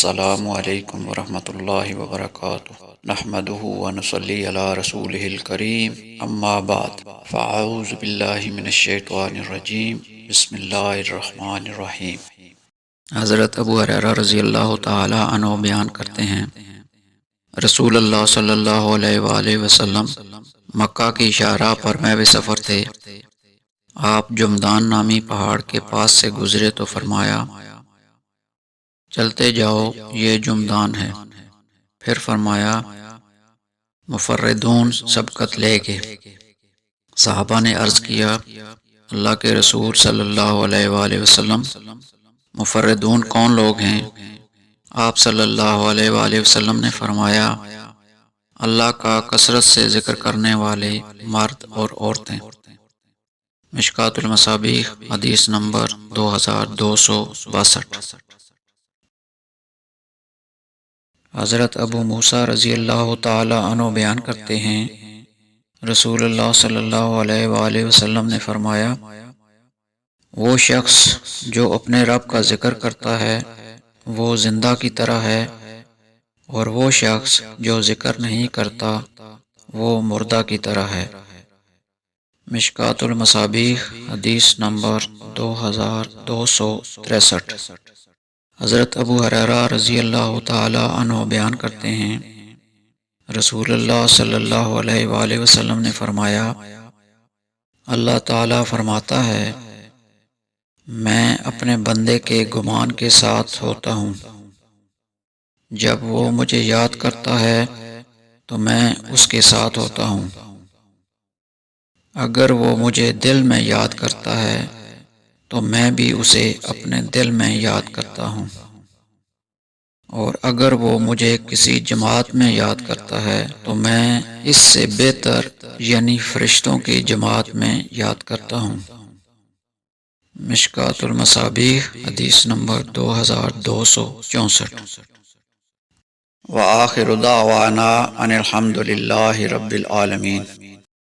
السلام علیکم ورحمۃ اللہ وبرکاتہ نحمده ونصلی علی رسولہ الکریم اما بعد فاعوذ باللہ من الشیطان الرجیم بسم اللہ الرحمن الرحیم۔ حضرت ابو ہریرہ رضی اللہ تعالی عنہ بیان کرتے ہیں، رسول اللہ صلی اللہ علیہ وآلہ وسلم مکہ کی شاہراہ پر محو سفر تھے۔ آپ جمدان نامی پہاڑ کے پاس سے گزرے تو فرمایا، چلتے جاؤ، یہ جمدان ہے۔ پھر فرمایا، مفردون سبقت لے گئے۔ صحابہ نے عرض کیا، اللہ کے رسول صلی اللہ علیہ وآلہ وسلم، مفردون کون لوگ ہیں؟ آپ صلی اللہ علیہ وآلہ وسلم نے فرمایا، اللہ کا کثرت سے ذکر کرنے والے مرد اور عورتیں۔ مشکوٰۃ المصابیح حدیث نمبر 2262۔ حضرت ابو موسیٰ رضی اللہ تعالی عنہ بیان کرتے ہیں، رسول اللہ صلی اللہ علیہ وآلہ وسلم نے فرمایا، وہ شخص جو اپنے رب کا ذکر کرتا ہے وہ زندہ کی طرح ہے، اور وہ شخص جو ذکر نہیں کرتا وہ مردہ کی طرح ہے۔ مشکوٰۃ المصابیح حدیث نمبر 2263۔ حضرت ابو ہریرہ رضی اللہ تعالی عنہ بیان کرتے ہیں، رسول اللہ صلی اللہ علیہ وآلہ وسلم نے فرمایا، اللہ تعالی فرماتا ہے، میں اپنے بندے کے گمان کے ساتھ ہوتا ہوں، جب وہ مجھے یاد کرتا ہے تو میں اس کے ساتھ ہوتا ہوں، اگر وہ مجھے دل میں یاد کرتا ہے تو میں بھی اسے اپنے دل میں یاد کرتا ہوں، اور اگر وہ مجھے کسی جماعت میں یاد کرتا ہے تو میں اس سے بہتر یعنی فرشتوں کی جماعت میں یاد کرتا ہوں۔ مشکوٰۃ المصابیح حدیث نمبر 2264۔ وآخر دعوانا ان الحمد للہ رب العالمین۔